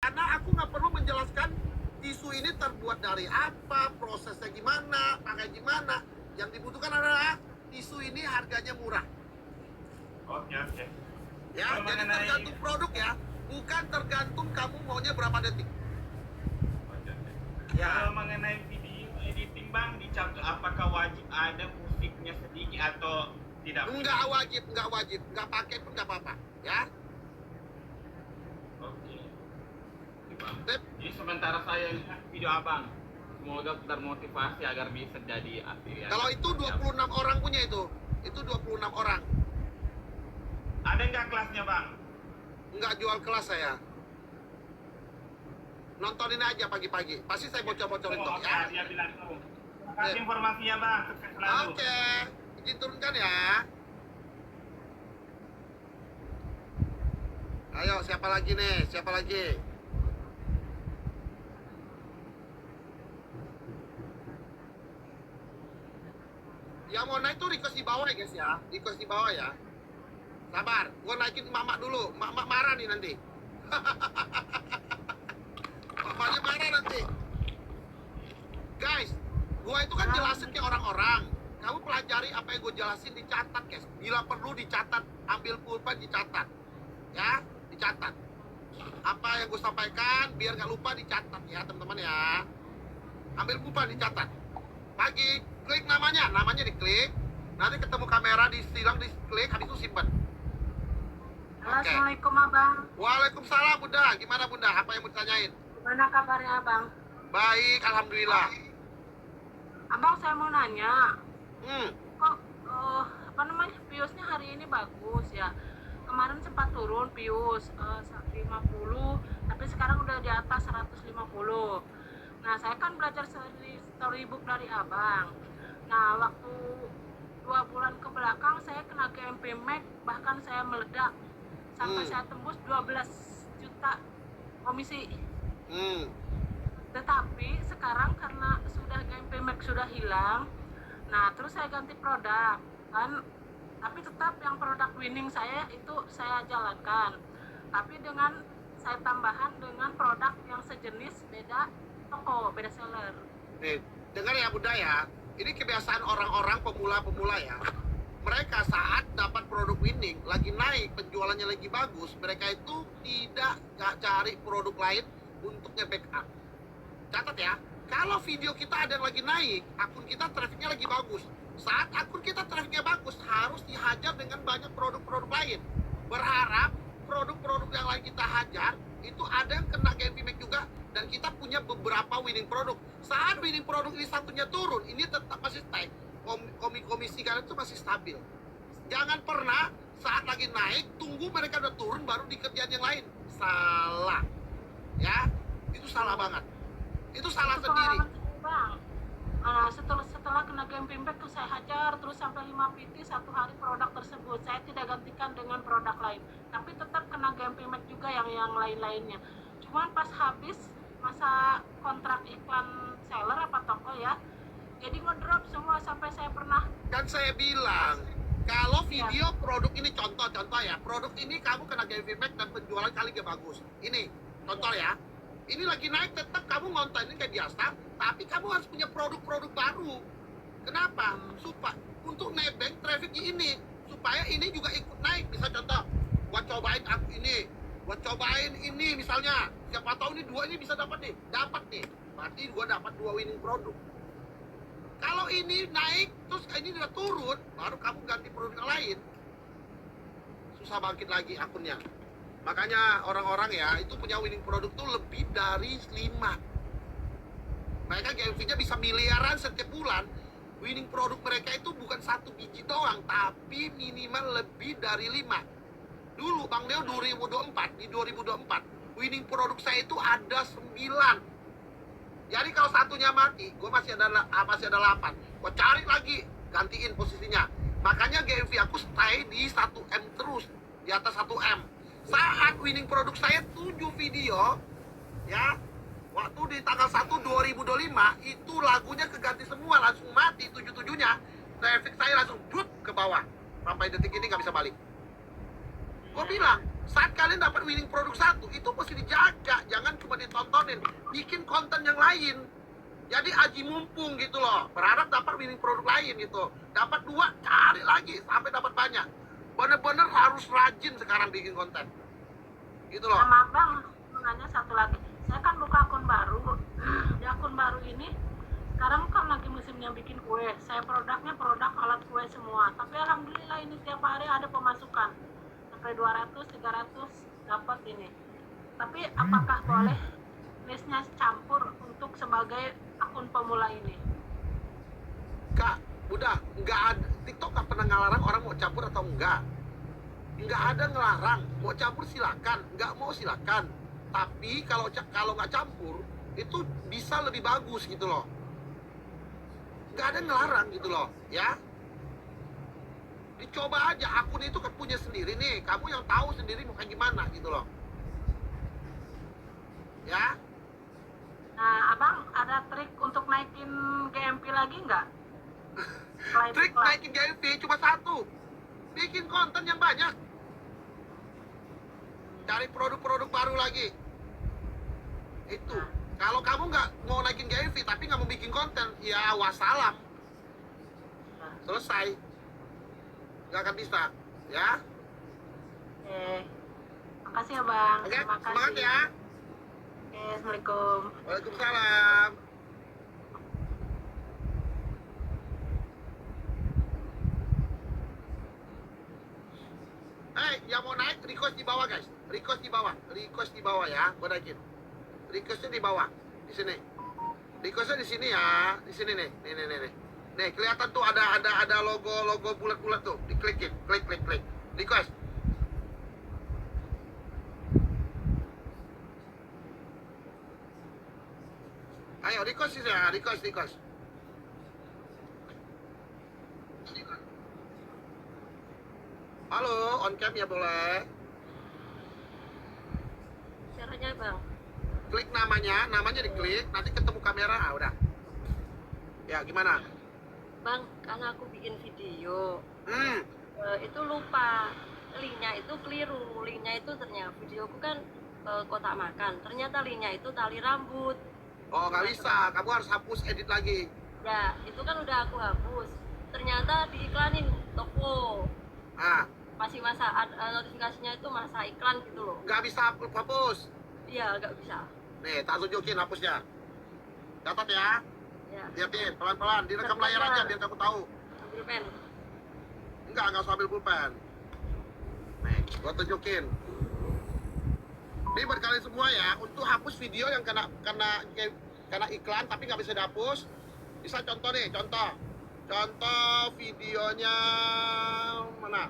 karena aku nggak perlu menjelaskan tisu ini terbuat dari apa, prosesnya gimana, pakai gimana. Yang dibutuhkan adalah tisu ini harganya murah. Oke. Ya, Kalau jadi mengenai- tergantung produk ya, bukan tergantung kamu maunya berapa detik. Oke. Ya. Kalau mengenai video editing bang, apakah wajib ada musiknya sedikit atau tidak? Nggak wajib, nggak pakai pun nggak apa-apa, ya. Oke. Bang. Sip. Jadi sementara saya lihat video abang, semoga termotivasi agar bisa jadi afiliat. Kalau itu 26 orang punya itu 26 orang. Ada nggak kelasnya bang? Nggak jual kelas saya. Nontonin aja pagi-pagi. Pasti saya bocor-bocorin kok, ya. Dia bilang tuh. Terima kasih informasinya bang. Sukses selalu. Oke, izin turunkan ya. Ayo, siapa lagi nih? Siapa lagi? Yang mau naik tuh request di bawah ya guys ya. Request di bawah ya. Sabar, gua naikin mama dulu. Mama marah nih nanti. Mamanya marah nanti. Guys, gua itu kan jelasin ke orang-orang. Kamu pelajari apa yang gue jelasin, dicatat guys. Bila perlu dicatat, ambil pulpen dicatat. Ya, dicatat. Apa yang gue sampaikan, biar nggak lupa dicatat ya teman-teman ya. Ambil pulpen dicatat. Pagi, klik namanya diklik. Nanti ketemu kamera, disilang, diklik, habis itu simpan. Oke. Assalamualaikum abang. Waalaikumsalam Bunda. Gimana Bunda? Apa yang mau ditanyain? Gimana kabarnya abang? Baik, alhamdulillah. Abang saya mau nanya, kok piusnya hari ini bagus ya? Kemarin sempat turun pius 50, tapi sekarang udah di atas 150. Nah saya kan belajar storybook dari abang. Nah waktu 2 bulan ke belakang saya kena GMP Max, bahkan saya meledak sampai saya tembus 12 juta komisi. Tetapi sekarang karena sudah GMP Max sudah hilang, nah terus saya ganti produk kan, tapi tetap yang produk winning saya itu saya jalankan, tapi dengan saya tambahan dengan produk yang sejenis beda toko, beda seller. Nih, dengar ya Bunda ya, ini kebiasaan orang-orang pemula-pemula ya. Mereka saat dapat produk winning, lagi naik, penjualannya lagi bagus, mereka itu nggak cari produk lain untuk nge-backup. Catat ya, kalau video kita ada yang lagi naik, akun kita trafficnya lagi bagus. Saat akun kita trafficnya bagus, harus dihajar dengan banyak produk-produk lain. Berharap produk-produk yang lain kita hajar, itu ada yang kena GMP Max juga, dan kita punya beberapa winning produk. Saat winning produk ini satunya turun, ini tetap masih stay. Komisi kalian itu masih stabil. Jangan pernah saat lagi naik, tunggu mereka udah turun, baru dikerjain yang lain. Salah. Ya, itu salah banget. Itu salah sendiri. Bang, setelah kena GMP Max tuh saya hajar terus sampai 5 PT satu hari produk tersebut. Saya tidak gantikan dengan produk lain, tapi tetap kena GMP Max juga yang lain-lainnya. Cuman pas habis masa kontrak iklan seller apa toko ya, jadi ngedrop semua sampai saya pernah. Kan saya bilang, kalau video produk ini contoh ya, produk ini kamu kena GMP Max dan penjualan kali gak bagus. Ini contoh ya. Ini lagi naik, tetap kamu ngontonin kayak biasa, tapi kamu harus punya produk-produk baru. Kenapa? Supaya untuk nebeng traffic ini, supaya ini juga ikut naik. Bisa contoh, gua cobain ini misalnya, siapa tahu ini 2 ini bisa dapat nih, berarti gua dapat 2 winning produk. Kalau ini naik, terus ini udah turun, baru kamu ganti produk yang lain. Susah bangkit lagi akunnya. Makanya orang-orang ya, itu punya winning produk tuh lebih dari 5. Mereka GMV-nya bisa miliaran setiap bulan. Winning produk mereka itu bukan 1 biji doang, tapi minimal lebih dari 5. Dulu Bang Neo 2024, winning produk saya itu ada 9. Jadi kalau satunya mati, gue masih ada 8. Gue cari lagi, gantiin posisinya. Makanya GMV aku stay di 1M terus, di atas 1M. Saat winning produk saya 7 video, ya, waktu di tanggal 1 2025, itu lagunya keganti semua, langsung mati 7-7-nya. Traffic saya langsung drop ke bawah. Sampai detik ini nggak bisa balik. Gue bilang, saat kalian dapat winning produk 1, itu mesti dijaga. Jangan tontonin, bikin konten yang lain. Jadi aji mumpung gitu loh, berharap dapat winning produk lain gitu. Dapat 2, cari lagi sampai dapat banyak. Bener-bener harus rajin sekarang bikin konten. Gitu loh. Sama Bang, nanya satu lagi. Saya kan buka akun baru. Di akun baru ini sekarang kan lagi musimnya bikin kue. Saya produknya produk alat kue semua. Tapi alhamdulillah ini tiap hari ada pemasukan. Sampai 200, 300 dapat ini. Tapi apakah boleh listnya campur untuk sebagai akun pemula ini? Kak, udah, nggak ada, TikTok nggak pernah ngelarang orang mau campur atau enggak. Nggak ada ngelarang, mau campur silakan, nggak mau silakan. Tapi kalau nggak campur, itu bisa lebih bagus gitu loh. Nggak ada ngelarang gitu loh, ya. Dicoba aja, akun itu kan punya sendiri nih, kamu yang tahu sendiri mau kayak gimana gitu loh. Ya. Nah, Abang ada trik untuk naikin GMP lagi nggak? Selain Trik iklan. naikin GMV cuma satu, bikin konten yang banyak, cari produk-produk baru lagi. Itu kalau kamu nggak mau naikin GMV tapi nggak mau bikin konten, ya wassalam, selesai, nggak akan bisa, ya. Oke. Makasih ya Bang. Oke, Terima kasih. semangat ya. Oke, Assalamualaikum. Waalaikumsalam. Yang mau naik request di bawah guys, request di bawah ya, gua naikin. Requestnya di bawah, di sini. Requestnya di sini ya, di sini nih, nih. Nih kelihatan tuh ada logo bulat-bulat tuh, diklikin, klik. Request. Ayo request sih ya, request. Halo, on cam ya boleh. Caranya Bang. Klik namanya diklik, nanti ketemu kamera, udah. Ya gimana? Bang, karena aku bikin video, Hmm, itu lupa linknya itu keliru. Linknya itu ternyata videoku kan kotak makan, ternyata linknya itu tali rambut. oh nggak bisa, kamu harus hapus edit lagi. Ya, itu kan udah aku hapus. Ternyata diiklanin toko. Ah, Masih masa notifikasinya itu masa iklan gitu loh. nggak bisa hapus. Iya, nggak bisa. Nih, tak tunjukin hapusnya. Catat ya, Ya, liatin pelan-pelan, direkam layar aja biar kamu tahu. ambil pen. Enggak usah ambil pulpen. Nih, gua tunjukin. Ini buat kalian semua ya, untuk hapus video yang kena iklan tapi nggak bisa dihapus. Bisa contoh nih, contoh videonya mana.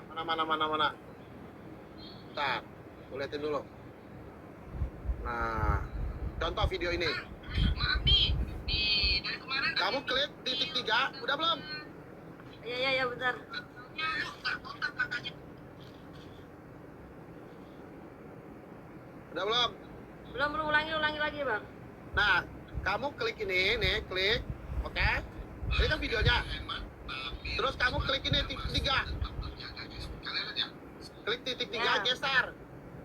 Bentar, gue liatin dulu. Nah, contoh video ini. Maaf nih, dari kemarin Kamu klik titik 3, udah belum? Iya, bentar. kontak makanya. Udah belum? Belum ulangi lagi, Bang. Nah, kamu klik ini, nih, klik. Oke? Ini kan videonya. Terus kamu klik ini titik 3. Klik titik 3, Ya. geser.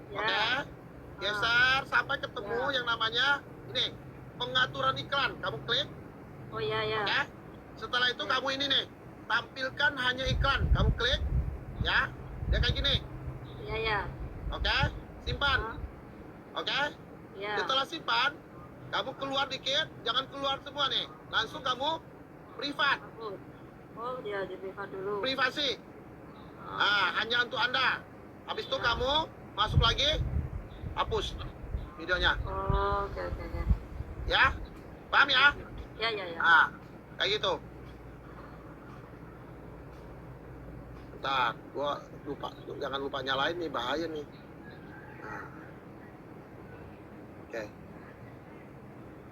Ya. Oke? Geser sampai ketemu Ya. yang namanya ini, pengaturan iklan. Kamu klik, Oh iya. oke? Setelah itu Ya. kamu ini nih, tampilkan hanya iklan. Kamu klik, ya. Dia kayak gini. Iya. Oke? Simpan. Oh, Oke? iya. Setelah simpan, kamu keluar dikit, jangan keluar semua nih. Langsung kamu privat, Hapus. Oh, dia di privat dulu. privasi. Oh. Hanya untuk Anda. Habis itu Ya. kamu masuk lagi, hapus videonya. Oh, oke. Ya? Paham ya? Ya. Kayak gitu. Bentar, gua lupa, jangan lupa nyalain nih, bahaya nih. Nah. Oke.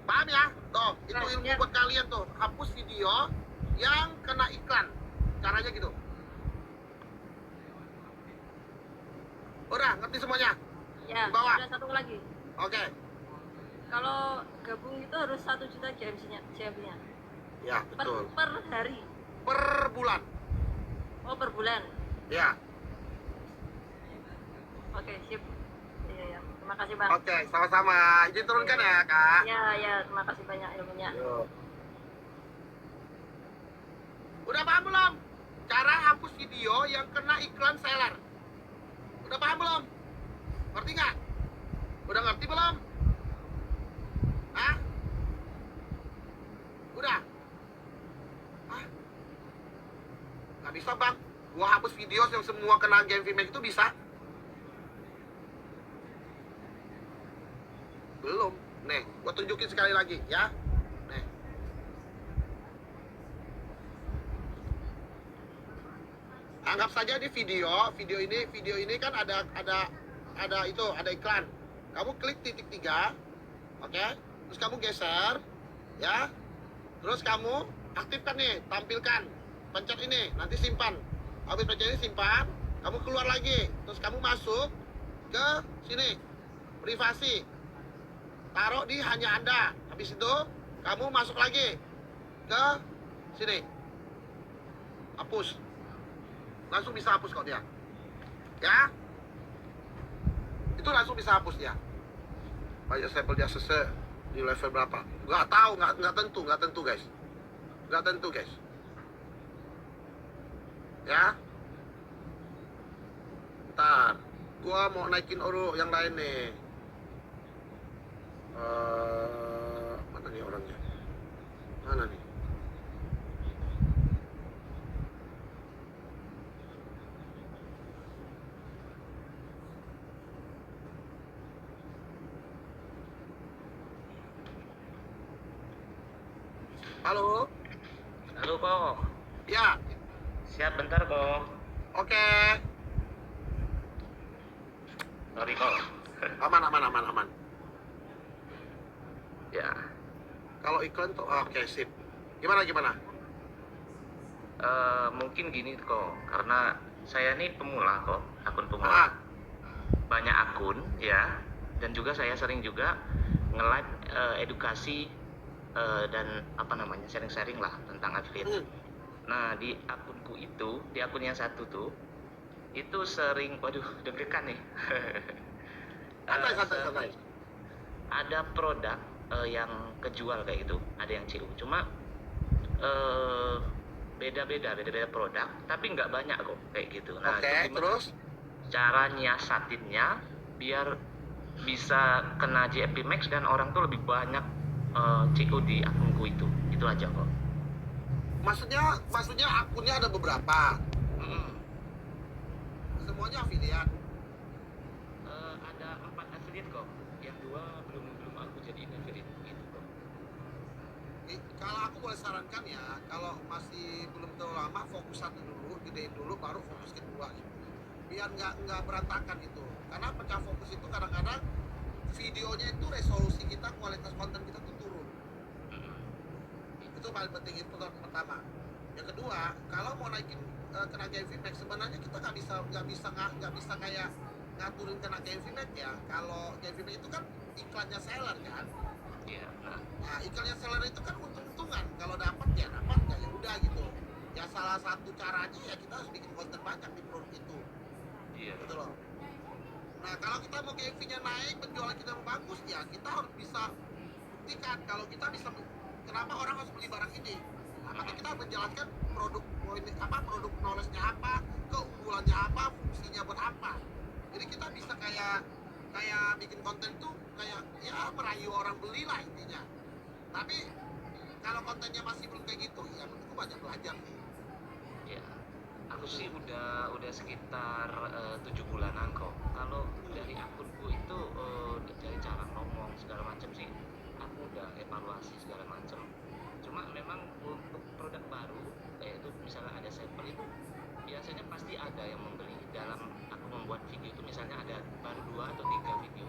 Paham ya? Tuh, itu Ya, ilmu ya. buat kalian tuh. Hapus video yang kena iklan. Caranya gitu. Udah, ngerti semuanya? Ya, Di bawah. ada satu lagi. Oke. Kalau gabung itu harus 1 juta GMC-nya. Ya, betul. Per hari. Per bulan. Oh, per bulan. Ya. Oke, sip. Iya. Terima kasih Bang. Oke, sama-sama. Izin turunkan ya, Kak. Ya, terima kasih banyak ilmunya. Yuk. Udah paham belum? Cara hapus video yang kena iklan seller. Udah paham belum? Ngerti nggak? Udah ngerti belum? Hah? Udah? Hah? Nggak bisa bang. Gua hapus video yang semua kena game VMake itu bisa? Belum. Nih, gua tunjukin sekali lagi ya. Nih. Anggap saja di video ini kan ada iklan. Kamu klik titik 3, oke? Terus kamu geser, ya. Terus kamu aktifkan nih, tampilkan, pencet ini, nanti simpan. Habis pencet ini simpan, kamu keluar lagi, terus kamu masuk ke sini, privasi, taruh di hanya Anda. Habis itu kamu masuk lagi ke sini, hapus. Langsung bisa hapus kok dia, ya. Itu langsung bisa hapus dia. Banyak sampel dia di level berapa? Nggak tahu, nggak tentu guys. Nggak tentu guys. Ya. Ntar, gua mau naikin oro yang lain nih. Mana nih orangnya? Mana nih? Halo? Halo kok, Ya, siap bentar kok. oke. Sorry kok. Aman. Ya, Kalau iklan tuh, oke sip. Gimana? mungkin gini kok, karena saya ini pemula kok, akun Ah, pemula. Banyak akun ya, dan juga saya sering juga nge-live edukasi dan apa namanya sharing-sharing lah tentang affiliate. hmm. Nah di akunku itu, di akun yang satu tuh, itu sering, waduh deg-degan nih. Santai. Ada produk yang kejual kayak gitu, ada yang CU, cuma beda-beda produk, tapi nggak banyak kok kayak gitu. Nah Oke, itu gimana terus? cara nyiasatinnya biar bisa kena JP Max dan orang tuh lebih banyak CU di akunku itu aja kok. Maksudnya akunnya ada beberapa. Semuanya afiliat. Ada 4 affiliate kok, yang 2 belum aku jadiin affiliate gitu kok. Kalau aku boleh sarankan ya, kalau masih belum terlalu lama, fokus satu dulu, gedein dulu, baru fokus kedua gitu. Biar nggak berantakan itu. Karena pecah fokus itu kadang-kadang videonya itu resolusi kita, kualitas konten kita tuh turun. Itu paling penting, itu pertama. Yang kedua, kalau mau naikin kena VMake, sebenarnya kita nggak bisa kayak ngaturin kena VMake ya. Kalau VMake itu kan iklannya seller kan. Iya. Nah, iklannya seller itu kan untung-untungan. Kalau dapat ya dapat, nggak ya udah gitu. Ya salah satu caranya ya kita harus bikin konten banyak di produk itu. Iya. Gitu loh. Nah, kalau kita mau GMV-nya naik, penjualan kita mau bagus, ya kita harus bisa buktikan kalau kita bisa. Kenapa orang harus beli barang ini? Nah, maka kita harus menjelaskan produk knowledge-nya apa, keunggulannya apa, fungsinya buat apa. Jadi kita bisa kayak bikin konten itu kayak ya merayu orang beli lah intinya. Tapi kalau kontennya masih belum kayak gitu, ya menurutku banyak belajar sih. Ya, aku sih udah sekitar 7 bulanan kok. Kalau dari akunku itu dari cara ngomong segala macam sih, aku udah evaluasi segala macam. Cuma memang untuk produk baru, kayak itu misalnya ada sampel itu, biasanya pasti ada yang membeli. Dalam aku membuat video itu misalnya ada baru 2 atau 3 video,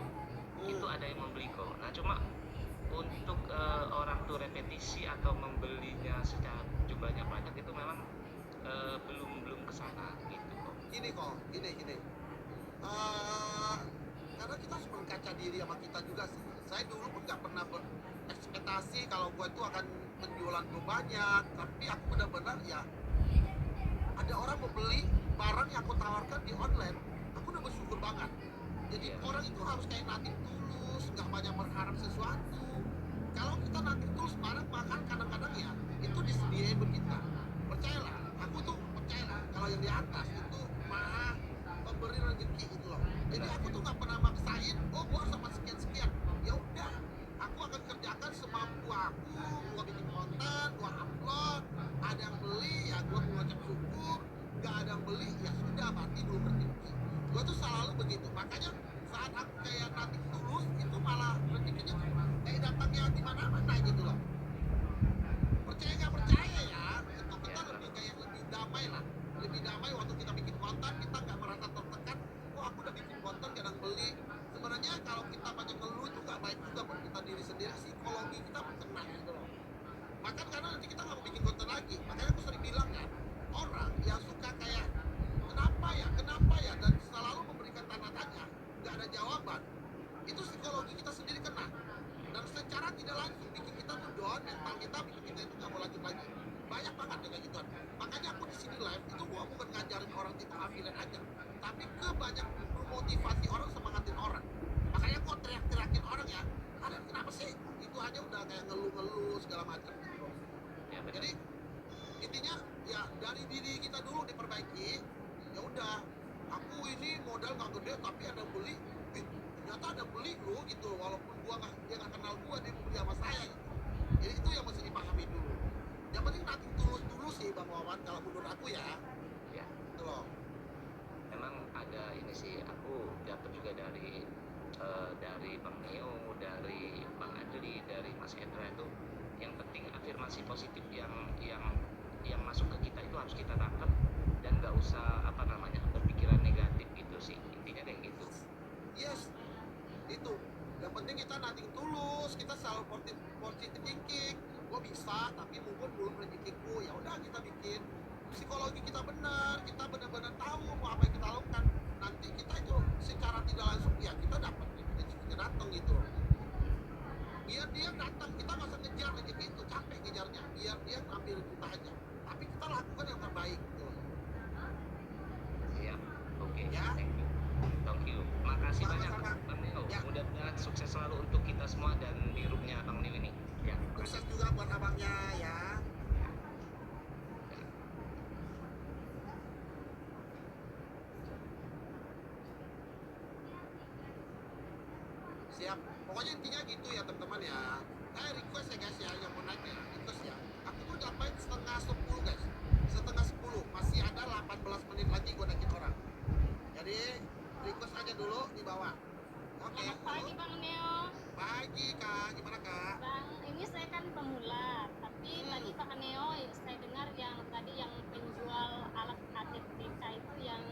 itu ada yang membeli kok. Nah cuma untuk orang tuh repetisi atau membelinya secara jumlahnya banyak itu memang belum kesana gitu kok. Gini. Karena kita harus berkaca diri sama kita juga sih. Saya dulu pun nggak pernah berekspektasi kalau gue itu akan penjualan gue banyak. Tapi aku benar-benar ya ada orang mau beli barang yang aku tawarkan di online. Aku udah bersyukur banget. Jadi Iya. orang itu harus kayak nating tulus, nggak banyak berharap sesuatu. Kalau kita nating tulus bareng makan kadang-kadang ya itu disediain buat kita. Percayalah, aku tuh percayalah kalau yang di atas itu maha pemberi rezeki gitu loh. Jadi aku tuh nggak pernah maksain, oh gua harus sama sekian-sekian. Ya udah, aku akan kerjakan semampu aku. Gua bikin konten, gua upload. Ada yang beli ya gua mengucap syukur. Gak ada yang beli ya sudah mati belum berhenti. Gua tuh selalu begitu. Makanya saat aku kayak nating tulus itu malah rezekinya tuh kayak datangnya di mana-mana gitu loh. Percaya nggak percaya ya, itu kita lebih kayak lebih damai lah, lebih damai waktu kita bikin konten, kita nggak merasa tertekan. Oh aku udah bikin konten gak ada yang beli. Sebenarnya kalau kita banyak ngeluh itu nggak baik juga buat kita diri sendiri, psikologi kita kena gitu loh. Makan karena nanti kita nggak mau bikin konten lagi. Makanya aku sering bilang kan, orang yang suka kayak kenapa ya, dan selalu memberikan tanda tanya, nggak ada jawaban, itu psikologi kita sendiri kena. Dan secara tidak langsung bikin kita tuh down, mental kita bikin kita itu nggak mau lanjut lagi. Banyak banget dengan gituan. Makanya aku di sini live itu gua bukan ngajarin orang TikTok affiliate aja, tapi ke banyak memotivasi orang, semangatin orang. Makanya gua teriak-teriakin orang ya, kalian kenapa sih? Itu aja udah kayak ngeluh-ngeluh segala macam gitu. Ya, benar. Jadi intinya ya dari diri kita dulu diperbaiki. Ya udah, aku ini modal nggak gede tapi ada yang beli. Ternyata ada yang beli loh gitu, walaupun dia nggak kenal gua, dia beli sama saya gitu. Jadi itu yang mesti dipahami dulu. Yang penting nanti tulus dulu sih Bang Wawan kalau menurut aku ya. Ya. Gitu loh. Memang ada ini sih, aku dapat juga dari Bang Neo, dari Bang Adli, dari Mas Endra itu yang penting afirmasi positif yang masuk ke kita itu harus kita tangkap dan nggak usah berpikiran negatif gitu sih, intinya kayak gitu. Yes, itu. Yang penting kita nating tulus, kita selalu positive thinking. Gue bisa, tapi mungkin belum rezekiku. Ya udah kita bikin psikologi kita benar, kita benar-benar tahu mau apa yang kita lakukan. Nanti kita itu secara tidak langsung ya kita dapat rezekinya datang gitu. Biar dia datang, kita nggak usah ngejar rezeki itu, capek ngejarnya. Biar dia ambil kita aja. Tapi kita lakukan yang terbaik gitu. Siap, oke, Ya. thank you, makasih banyak Sama-sama. Bang Neo. Ya. Mudah-mudahan sukses selalu untuk kita semua dan di grupnya Bang Neo ini. Ya, Sukses juga buat abangnya ya. Siap. Pokoknya intinya gitu ya teman-teman ya. Saya request ya guys ya yang mau naik ya. Request ya. Aku tuh ngapain setengah 10 guys. Setengah 10. Masih ada 18 menit lagi gue naikin orang. Jadi request aja dulu di bawah. Oke. Selamat pagi Bang Neo. Pagi kak. Gimana kak? Bang, ini saya kan pemula, tapi tadi Pak Neo saya dengar yang tadi yang penjual alat ATTK itu yang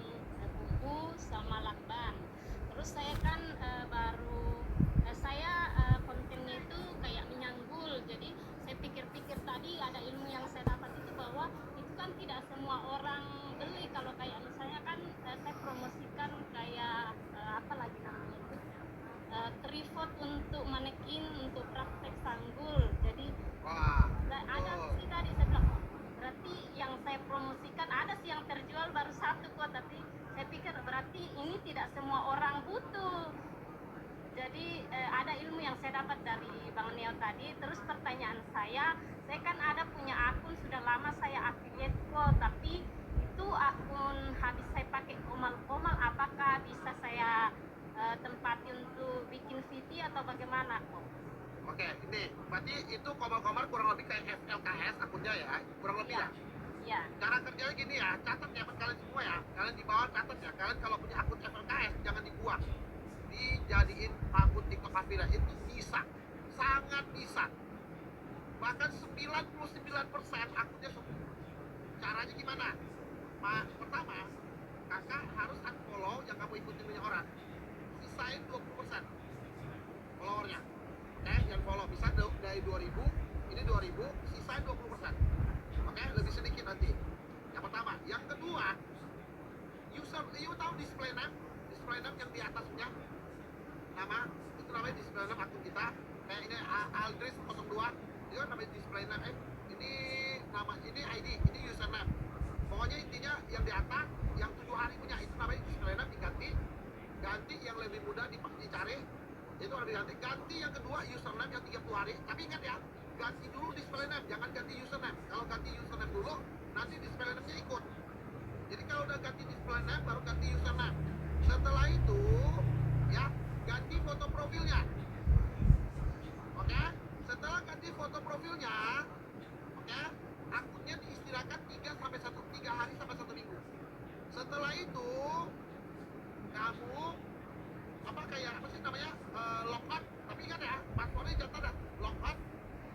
buku sama lakban. Terus saya kan kontennya itu kayak menyanggul. Jadi saya pikir-pikir tadi ada ilmu yang saya dapat itu bahwa itu kan tidak semua orang beli. Kalau kayak misalnya kan saya promosikan kayak apa lagi namanya itu tripod untuk manekin untuk praktek sanggul. Jadi Wah. ada Oh. sih tadi saya bilang berarti yang saya promosikan ada sih yang terjual baru satu kok, tapi saya pikir berarti ini tidak semua orang butuh. Jadi ada ilmu yang saya dapat dari Bang Neo tadi. Terus pertanyaan saya kan ada punya akun sudah lama saya affiliate kok, tapi itu akun habis saya pakai komal-komal, apakah bisa saya tempati untuk bikin VT atau bagaimana kok? Oke, ini berarti itu komal-komal kurang lebih kayak FLKS akunnya ya, kurang lebih ya. Iya. Cara kerjanya gini ya, catat ya buat kalian semua ya. Kalian di bawah catat ya. Kalian kalau punya akun FLKS jangan dibuang. Dijadiin akun TikTok affiliate itu bisa, sangat bisa. Bahkan 99% akunnya sembuh. Caranya gimana? Pertama, kakak harus unfollow yang kamu ikutin banyak orang. Sisain 20% followernya. Oke, jangan follow. Bisa dari 2000, ini 2000, sisain 20%. Oke, lebih sedikit nanti. Yang pertama. Yang kedua, you tahu display name yang di atasnya nama, itu namanya display name akun kita. Kayak ini Aldris 02, itu kan namanya display name. Ini nama, ini ID, ini username. Pokoknya intinya yang di atas, yang 7 hari punya, itu namanya display name diganti. ganti yang lebih mudah dicari, itu harus diganti. Ganti yang kedua username yang 30 hari, tapi ingat ya, ganti dulu display name, jangan ganti username. Kalau ganti username dulu, nanti display name-nya ikut. Jadi kalau udah ganti display name, baru ganti username. Setelah itu, ya, ganti foto profilnya. Oke? Setelah ganti foto profilnya, oke, akunnya diistirahatkan 3 hari sampai 1 minggu. Setelah itu, kamu apa sih namanya, logout. Tapi ingat ya, passwordnya jangan ada logout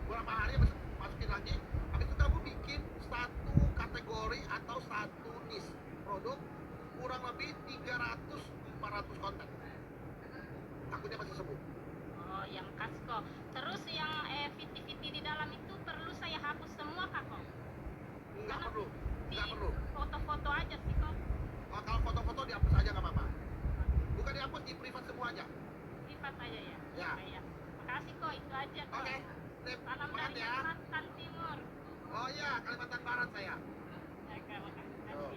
berapa hari, habis itu masukin lagi. Habis itu kamu bikin satu kategori atau satu niche produk, kurang lebih 300-400 konten. Akunnya masih sembuh. Oh, yang kasko. Terus yang VT-VT di dalam itu perlu saya hapus semua kak kok? Nggak perlu. Di Nggak perlu. foto-foto aja sih kok. Oh, kalau foto-foto dihapus aja nggak apa-apa. Bukan dihapus, di privat semua aja. Privat aja ya. Ya. Ya. Makasih kok, itu aja kok. Oke. Sip. Salam Semangat dari ya. Kalimantan Timur. Oh iya, Kalimantan Barat saya. Ya, Kak, makasih. Oh.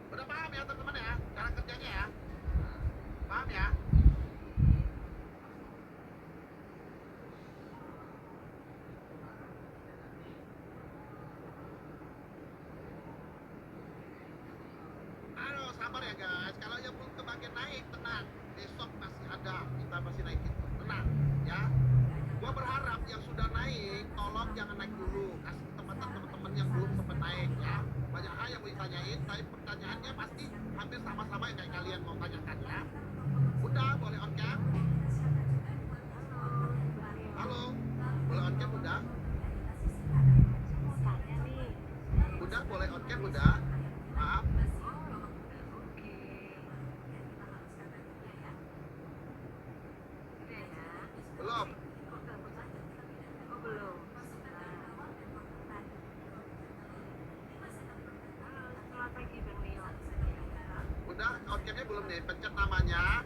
Udah paham ya teman-teman ya, cara kerjanya ya. Paham ya? Aduh, sabar ya guys. Kalau yang belum kebagian naik, tenang. Besok masih ada, kita masih naikin. Tenang, ya. Gua berharap yang sudah naik, tolong jangan naik dulu. Kasih kesempatan teman-teman yang belum sempat naik, ya. Banyak hal yang mau ditanyain, tapi pertanyaannya pasti hampir sama-sama yang kayak kalian mau tanyakan, ya. Udah, boleh on cam? Halo, boleh on cam, udah? Mau tanya nih. Udah, boleh on cam, udah? Maaf. Oke. Udah ya. Belum? Oh belum. Selamat pagi Bang Leo. Udah, on camnya belum nih. Pencet namanya,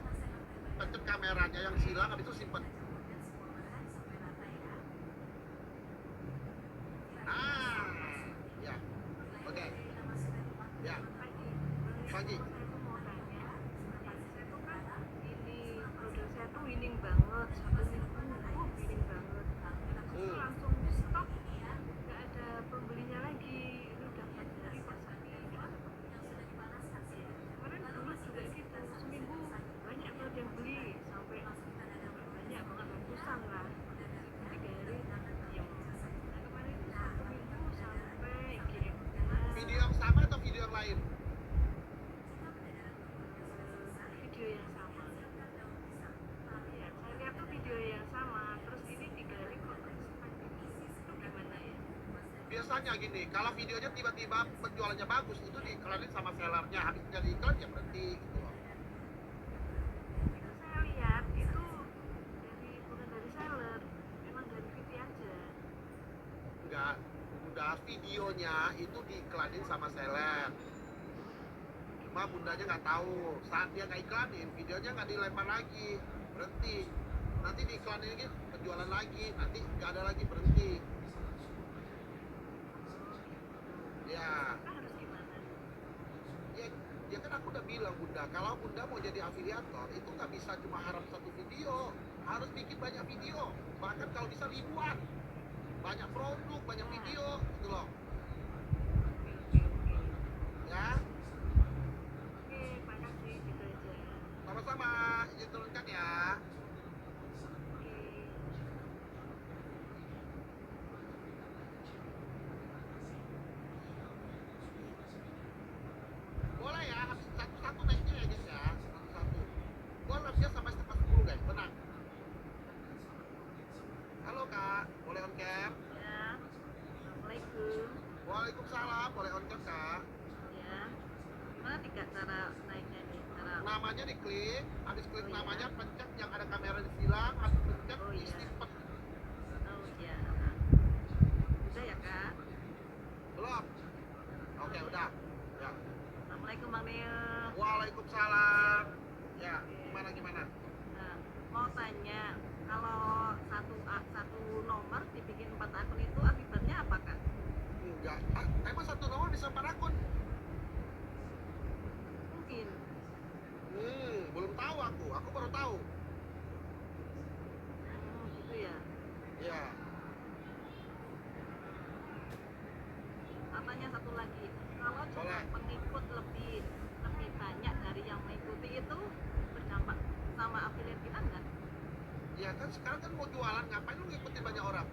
pencet kameranya yang silang, habis itu simpen. Ah, ya. Oke. Ya, pagi. Saya tuh mau tanya, saya tuh kan ini produk saya tuh winning banget, 1 minggu winning banget. Terus langsung stop, nggak ada pembelinya lagi. Ini udah 4 hari pasarnya nggak ada pembelinya. Kemarin dulu juga gitu, seminggu banyak banget yang beli, sampai banyak banget ratusan lah. 3 hari diem. Nah kemarin itu 1 minggu sampai kirim Video yang sama atau video yang lain? video yang sama. Iya, saya lihat tuh video yang sama, terus ini 3 hari kok itu gimana ya? Biasanya gini, kalau videonya tiba-tiba penjualannya bagus, itu diiklanin sama sellernya. Habis jadi iklan ya berhenti gitu loh. Itu saya lihat itu bukan dari seller, memang dari VT aja. Enggak, udah videonya itu diiklanin sama seller. Cuma bundanya nggak tahu, saat dia nggak iklanin, videonya nggak dilempar lagi, berhenti. Nanti diiklanin lagi, penjualan lagi, nanti nggak ada lagi, berhenti. Ya, Kita harus gimana? ya kan aku udah bilang bunda, kalau bunda mau jadi afiliator, itu nggak bisa cuma harap satu video, harus bikin banyak video, bahkan kalau bisa ribuan. Banyak produk, banyak video, gitu loh. Ya, Oke, makasih gitu aja. sama-sama, izin turunkan ya. Oke. Boleh ya, habis satu-satu naiknya ya guys ya, satu-satu. Gua live-nya sampai setengah 10 guys, tenang. Halo kak, boleh on cam? Ya. Assalamualaikum. Waalaikumsalam, boleh on cam kak? Ya. Gimana tiga cara naiknya nih? Cara Namanya diklik, habis klik Oh, iya. namanya pencet yang ada kamera disilang, habis pencet Oh, di iya. simpen. oh ya. Udah ya kak. Belum? Oke, udah. Ya. Assalamualaikum Bang Nil. Waalaikumsalam. Ya, gimana? Nah, mau tanya, kalau satu nomor dibikin 4 akun itu akibatnya apa kak? Enggak. Emang satu nomor bisa 4 akun? aku baru tahu. Gitu ya. Ya. Tanya satu lagi, kalau cuma Boleh. pengikut lebih banyak dari yang mengikuti itu berdampak sama affiliate kita enggak? Ya kan sekarang kan mau jualan, ngapain lu ngikutin banyak orang?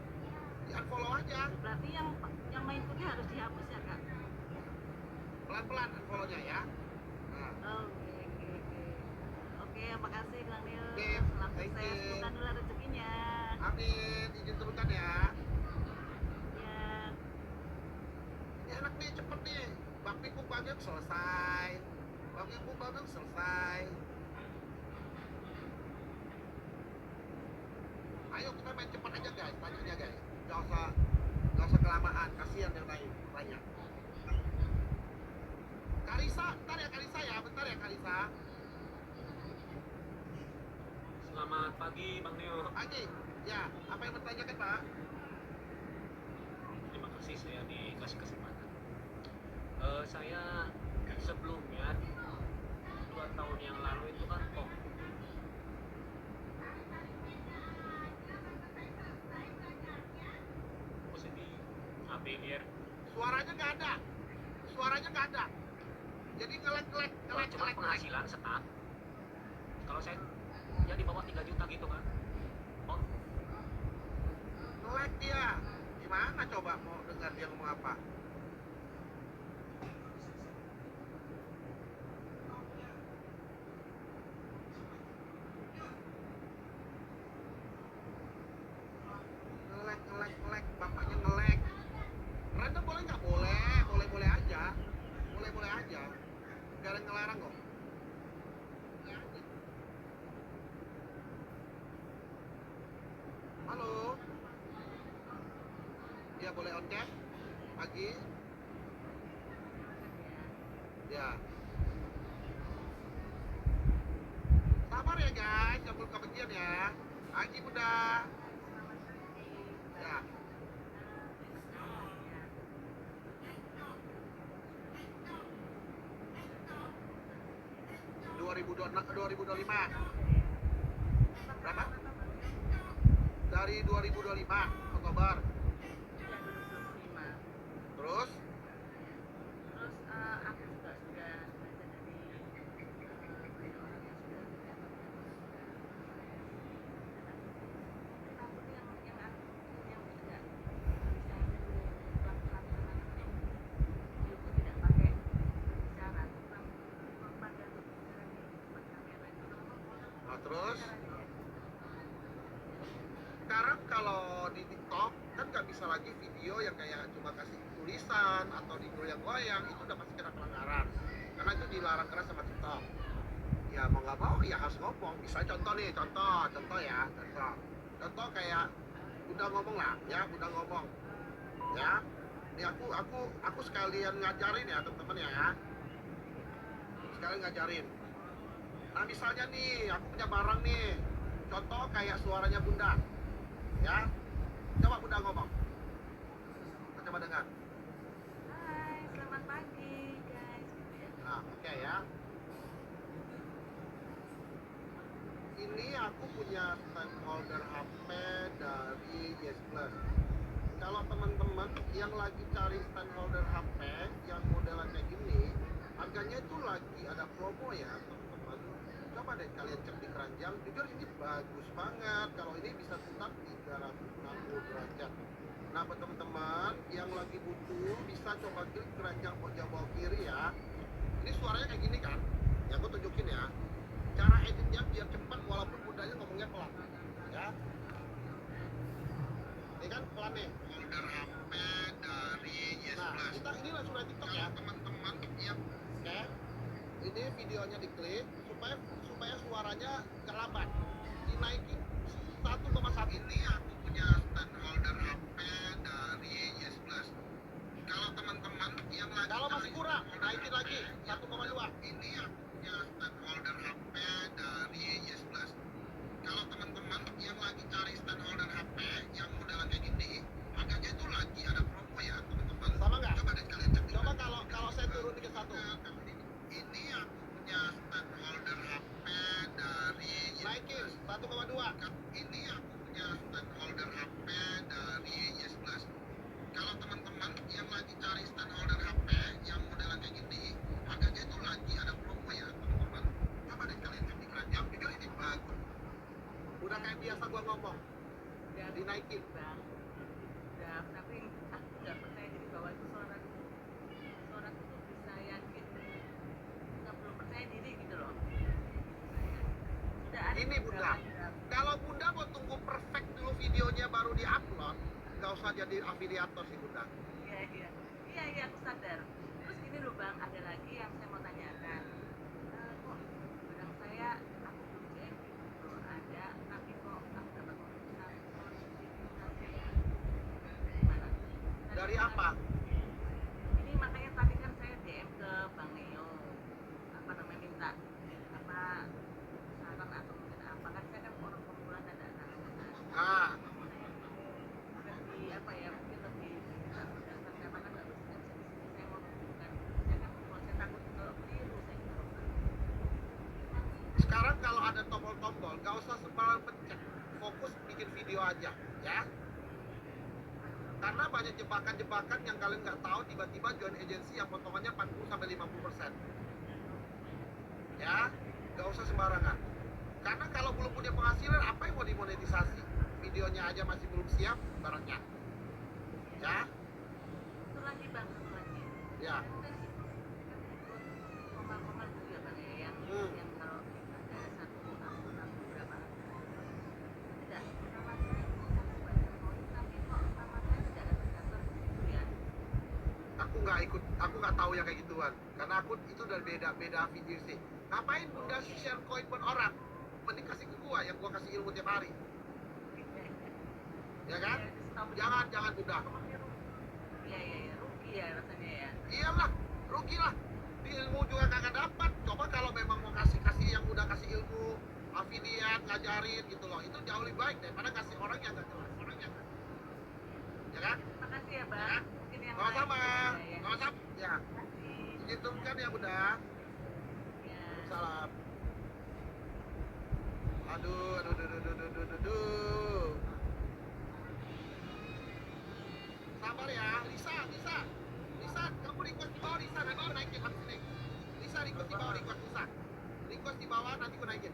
Di unfollow aja, Berarti yang mengikuti harus dihapus ya kak? pelan-pelan unfollow-nya ya. Nah, Oke, makasih Kang Nil. Oke, Selamat thank sukses, you. semoga dulu rezekinya. amin, izin turunkan ya. Ya. Ini enak nih, cepet nih. Bakmi Bagong selesai. Bakmi Bagong selesai. Ayo kita main cepet aja guys, tanyanya guys. Gak usah kelamaan, kasihan yang lain banyak. Karisa, bentar ya Karisa. Selamat pagi Bang Neo. Pagi, ya, apa yang bertanyakan Pak? Terima kasih saya dikasih kesempatan. Saya sebelumnya 2 tahun yang lalu itu kan kok positif affiliate. Suaranya nggak ada. Jadi ngelek. Cuma penghasilan setahun. Kalau saya ya di bawah 3 juta gitu kan. Oh, Ngelek dia. Gimana coba mau dengar dia ngomong apa? Ngelek. Bapaknya ngelek. Random boleh nggak? Boleh aja. Boleh aja. Gak ada yang ngelarang kok. Halo. Ya boleh on cam pagi. Ya. Sabar ya guys, jangan perlu kebencian ya. Pagi Bunda. Ya. ...2025. Berapa? Dari 2025 Oktober. Terus? Aku juga sudah belajar dari banyak orang yang sudah takut yang tidak bisa pelaksanaan itu tidak pakai bicara tentang korban dan berbicara di tempat kamera itu. Nah, terus? Sekarang kalau di TikTok kan nggak bisa lagi video yang kayak cuma kasih tulisan atau digoyang-goyang, itu udah pasti kena pelanggaran karena itu dilarang keras sama TikTok. Ya mau nggak mau ya harus ngomong. Bisa contoh kayak udah ngomong lah ya, ya. Ini aku sekalian ngajarin ya teman-teman ya, sekalian ngajarin. Nah misalnya nih aku punya barang nih, contoh kayak suaranya Bunda ya, coba Bunda ngomong, kita coba dengar. Hai, selamat pagi guys. Nah oke ya, ini aku punya stand holder HP dari Yes Plus. Kalau teman-teman yang lagi cari stand holder HP yang modelan kayak gini, harganya itu lagi ada promo ya teman-teman. Coba deh kalian cek di keranjang, jujur ini bagus banget. Kalau ini bisa tetap 360 derajat. Nah buat teman-teman yang lagi butuh, bisa coba klik keranjang pojok bawah kiri ya. Ini suaranya kayak gini kan, yang aku tunjukin ya. Cara editnya biar cepat walaupun Bundanya ngomongnya pelan ya. Ini kan pelan nih. Holder HP dari Yes Plus. Kita ini langsung dari TikTok ya teman-teman yang oke. Ini videonya diklik supaya suaranya nggak lambat. Dinaikin 1,1. Ini aku punya stand holder HP dari Yes Plus. Kalau teman-teman yang lagi masih kurang, naikin lagi 1,2. Ini aku punya stand holder HP dari Yes Plus. Kalau teman-teman yang lagi cari stand holder HP yang modelan kayak gini, harganya itu lagi ada promo ya teman-teman. Sama nggak? Coba deh kalian cek. Coba kalau saya turunin ke 1. Ini aku punya stand holder HP dari naikin 1,2. Ini aku punya stand holder HP dari Y11. Kalau teman-teman yang lagi cari stand holder HP yang modelan kayak gini, harganya itu lagi ada promo ya teman-teman. Coba deh kalian cek yang jujur ini bagus. Udah kayak biasa gua ngomong, Udah dinaikin. bang, udah, tapi aku nggak percaya diri bahwa itu seorang itu bisa yakin, nggak perlu percaya diri gitu loh. Udah ada Ini Bunda, kalau Bunda mau tunggu perfect dulu videonya baru diupload, nggak usah jadi afiliator sih Bunda. Iya, aku sadar. Terus gini loh bang, ada lagi yang saya mau tanyakan. Kok barang saya aku belum cek gitu, ada tapi kok aku dapat notifikasi gimana? Dari apa? Ini makanya tadi kan saya DM ke Bang Neo, apa namanya, minta apa saran atau mungkin apa, kan saya kan orang pemula dan tidak tahu kan. Ah, Lebih apa ya, mungkin lebih bisa berdasarkan karena kan nggak bisa di sini saya mau menunjukkan, saya kan kalau saya takut kalau keliru saya gitu. sekarang kalau ada tombol-tombol, nggak usah sembarang pencet, fokus bikin video aja, ya. Karena banyak jebakan-jebakan yang kalian nggak tahu, tiba-tiba join agency yang potongannya 40-50%. Ya, nggak usah sembarangan. Karena kalau belum punya penghasilan, apa yang mau dimonetisasi? Videonya aja masih belum siap, barangnya. Ya, Satu lagi bang, satu lagi. ya. Koma-koma dulu ya bang ya, yang kalau ada satu akun berapa tidak nama saya bisa dibaca poin, tapi kok nama saya tidak ada terdaftar gitu ya. Aku nggak tahu yang kayak gituan. Karena aku itu udah beda video sih. Ngapain Bunda share koin buat orang? Mending kasih ke gua, yang gua kasih ilmu tiap hari. Ya kan? Jangan Bunda. Iya, rugi ya rasanya ya. Iyalah, rugi lah. Di ilmu juga kagak dapat. Coba kalau memang mau kasih yang udah kasih ilmu, affiliate, ngajarin gitu loh. Itu jauh lebih baik daripada kasih orang yang nggak jelas. Ya kan? Makasih ya Ya bang. kan? Mungkin yang Sama-sama. lain. Sama-sama. Ya. Dihitung ya Bunda. Ya. Salam. Aduh. Sabar ya, Lisa, kamu request di bawah Lisa, nanti aku naikin habis ini. Lisa request di bawah, Lisa. Request di bawah, nanti aku naikin.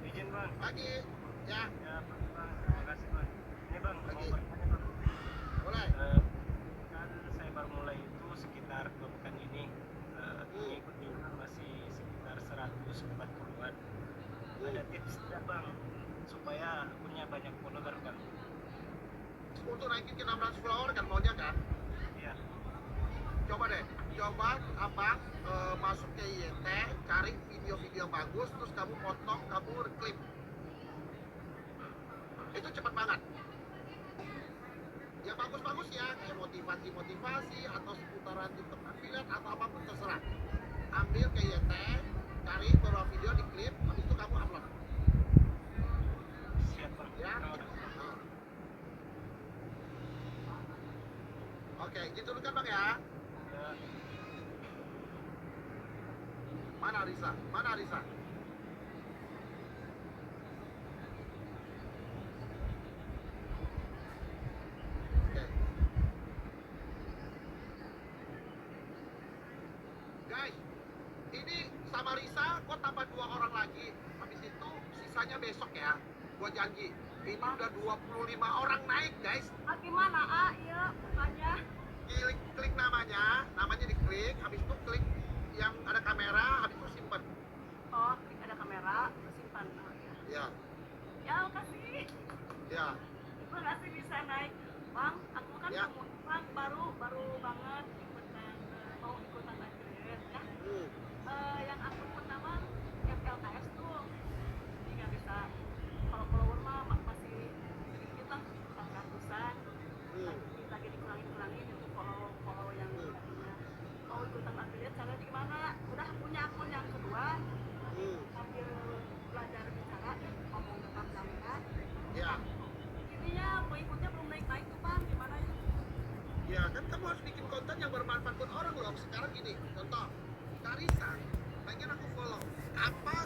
Izin bang. Lagi, ya, Ya bang, terima kasih bang. Ini bang, mau Lagi. bertanya bang. boleh. Kan saya baru mulai itu sekitar 2 pekan ini. Mengikut juga masih sekitar 140-an. Ada tips tidak bang supaya punya banyak follower bang? Untuk naikin ke 600 follower kan maunya kan? Iya. Coba abang masuk ke YT, cari video-video bagus, terus kamu potong, kamu klip. Itu cepat banget. Ya bagus-bagus ya, kayak motivasi atau seputaran TikTok affiliate atau apapun terserah. Ambil ke YT, cari beberapa video di klip, habis itu kamu upload. Siap bang. Ya. Terima kasih. Nah. Oke, gitu dulu kan bang ya. Ya. Mana Risa? Oke. Guys, ini sama Risa, gua tambah 2 orang lagi. Habis itu sisanya besok ya. Gua janji. Ini udah 25 orang naik, guys. Gimana iya bukannya. Klik namanya diklik, habis itu klik yang ada kamera, habis itu simpan. Oh, ada kamera, simpan. Oh, ya. Ya, Ya, makasih. ya. Makasih bisa naik. Bang, aku kan Ya. bang baru banget ikutan mau ikutan affiliate ya. Yang akun pertama FLKS tuh. Jadi nggak bisa. Kalau follower mah masih sedikit lah, ratusan. Lagi dikurangin itu follow yang tadinya. Mau ikutan affiliate caranya gimana? Udah punya akun yang kedua. Sambil belajar bicara, ngomong depan kamera. Ya. Ininya pengikutnya belum naik tuh bang, gimana ya? Ya, kan kamu harus bikin konten yang bermanfaat buat orang loh. Sekarang gini, contoh, Karisa, pengen aku follow. Apa